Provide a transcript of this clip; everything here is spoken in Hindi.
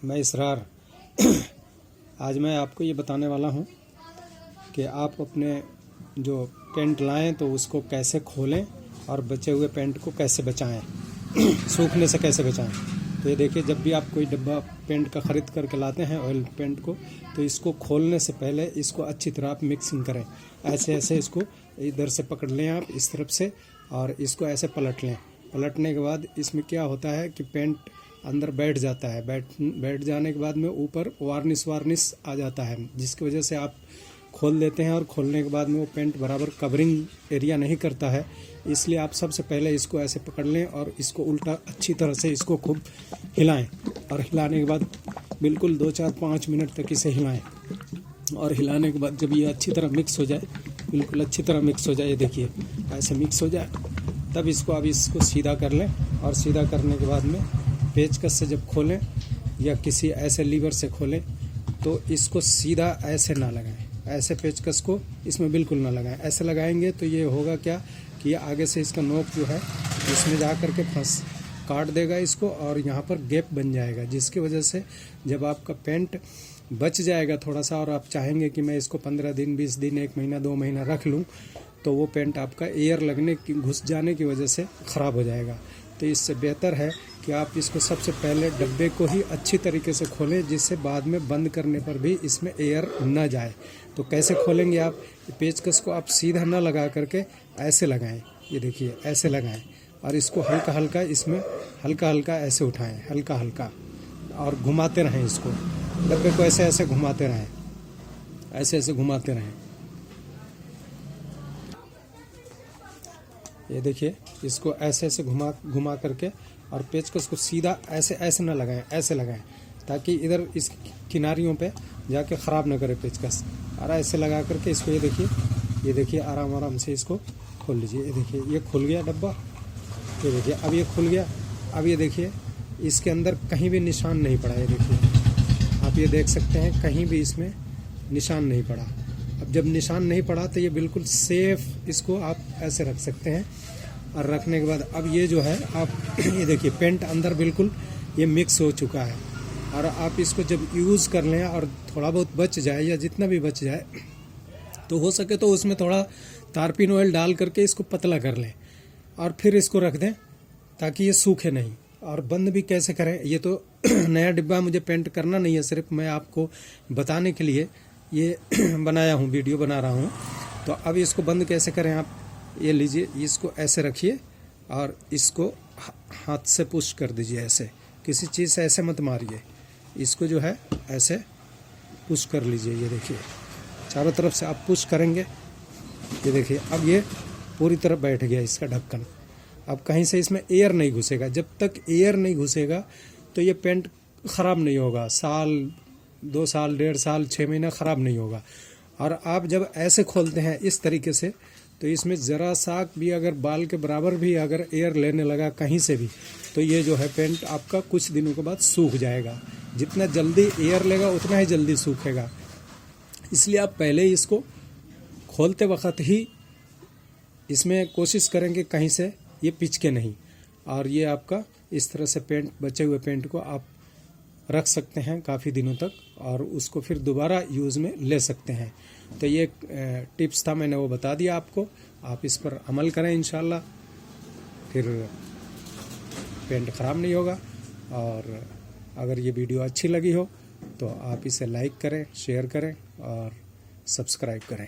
मैं इसरार। आज मैं आपको ये बताने वाला हूँ कि आप अपने जो पेंट लाएं तो उसको कैसे खोलें और बचे हुए पेंट को कैसे बचाएं, सूखने से कैसे बचाएं। तो ये देखिए, जब भी आप कोई डब्बा पेंट का ख़रीद करके लाते हैं ऑयल पेंट को, तो इसको खोलने से पहले इसको अच्छी तरह आप मिक्सिंग करें। ऐसे ऐसे इसको इधर से पकड़ लें आप इस तरफ से, और इसको ऐसे पलट लें। पलटने के बाद इसमें क्या होता है कि पेंट अंदर बैठ जाता है। बैठ जाने के बाद में ऊपर वार्निश आ जाता है, जिसकी वजह से आप खोल देते हैं और खोलने के बाद में वो पेंट बराबर कवरिंग एरिया नहीं करता है। इसलिए आप सबसे पहले इसको ऐसे पकड़ लें और इसको उल्टा अच्छी तरह से इसको खूब हिलाएं, और हिलाने के बाद बिल्कुल 2, 4, 5 मिनट तक इसे हिलाएं। और हिलाने के बाद जब ये अच्छी तरह मिक्स हो जाए, बिल्कुल अच्छी तरह मिक्स हो जाए, ये देखिए ऐसे मिक्स हो जाए, तब इसको अब इसको सीधा कर लें। और सीधा करने के बाद में पेचकस से जब खोलें या किसी ऐसे लीवर से खोलें तो इसको सीधा ऐसे ना लगाएं। ऐसे पेचकस को इसमें बिल्कुल ना लगाएं। ऐसे लगाएंगे तो ये होगा क्या कि ये आगे से इसका नोक जो है इसमें जा कर के काट देगा इसको, और यहाँ पर गैप बन जाएगा, जिसकी वजह से जब आपका पेंट बच जाएगा थोड़ा सा और आप चाहेंगे कि मैं इसको 15 दिन, 20 दिन, 1 महीना, 2 महीना रख लूँ, तो वो पेंट आपका एयर लगने की, घुस जाने की वजह से ख़राब हो जाएगा। तो इससे बेहतर है कि आप इसको सबसे पहले डब्बे को ही अच्छी तरीके से खोलें, जिससे बाद में बंद करने पर भी इसमें एयर न जाए। तो कैसे खोलेंगे आप? पेचकस को आप सीधा ना लगा करके ऐसे लगाएं, ये देखिए ऐसे लगाएं, और इसको हल्का हल्का इसमें हल्का ऐसे उठाएं, हल्का हल्का, और घुमाते रहें इसको। डब्बे को ऐसे ऐसे घुमाते रहें, ऐसे ऐसे घुमाते रहें। ये देखिए, इसको ऐसे ऐसे घुमा करके, और पेचकस को सीधा ऐसे ऐसे ना लगाएं, ऐसे लगाएं, ताकि इधर इस किनारियों पे जाके ख़राब ना करे पेचकस। और ऐसे लगा करके इसको ये देखिए आराम आराम से इसको खोल लीजिए। ये देखिए ये खुल गया डब्बा, ये देखिए अब ये खुल गया। अब ये देखिए इसके अंदर कहीं भी निशान नहीं पड़ा। ये देखिए आप ये देख सकते हैं, कहीं भी इसमें निशान नहीं पड़ा। अब जब निशान नहीं पड़ा तो ये बिल्कुल सेफ, इसको आप ऐसे रख सकते हैं। और रखने के बाद अब ये जो है आप ये देखिए पेंट अंदर बिल्कुल ये मिक्स हो चुका है। और आप इसको जब यूज़ कर लें और थोड़ा बहुत बच जाए या जितना भी बच जाए, तो हो सके तो उसमें थोड़ा तारपीन ऑयल डाल करके इसको पतला कर लें और फिर इसको रख दें, ताकि ये सूखे नहीं। और बंद भी कैसे करें, ये तो नया डिब्बा मुझे पेंट करना नहीं है, सिर्फ मैं आपको बताने के लिए ये बनाया हूँ, वीडियो बना रहा हूँ। तो अब इसको बंद कैसे करें आप? ये लीजिए, इसको ऐसे रखिए और इसको हाथ से पुश कर दीजिए। ऐसे किसी चीज़ से ऐसे मत मारिए, इसको जो है ऐसे पुश कर लीजिए। ये देखिए चारों तरफ से आप पुश करेंगे, ये देखिए अब ये पूरी तरह बैठ गया इसका ढक्कन। अब कहीं से इसमें एयर नहीं घुसेगा। जब तक एयर नहीं घुसेगा तो ये पेंट ख़राब नहीं होगा। साल, 2 साल, 1.5 साल, 6 महीना ख़राब नहीं होगा। और आप जब ऐसे खोलते हैं इस तरीके से, तो इसमें ज़रा सा भी अगर बाल के बराबर भी अगर एयर लेने लगा कहीं से भी, तो ये जो है पेंट आपका कुछ दिनों के बाद सूख जाएगा। जितना जल्दी एयर लेगा उतना ही जल्दी सूखेगा। इसलिए आप पहले इसको खोलते वक्त ही इसमें कोशिश करेंगे कहीं से ये पिचके नहीं। और ये आपका इस तरह से पेंट, बचे हुए पेंट को आप रख सकते हैं काफ़ी दिनों तक, और उसको फिर दोबारा यूज़ में ले सकते हैं। तो ये टिप्स था, मैंने वो बता दिया आपको। आप इस पर अमल करें, इंशाल्लाह फिर पेंट ख़राब नहीं होगा। और अगर ये वीडियो अच्छी लगी हो तो आप इसे लाइक करें, शेयर करें और सब्सक्राइब करें।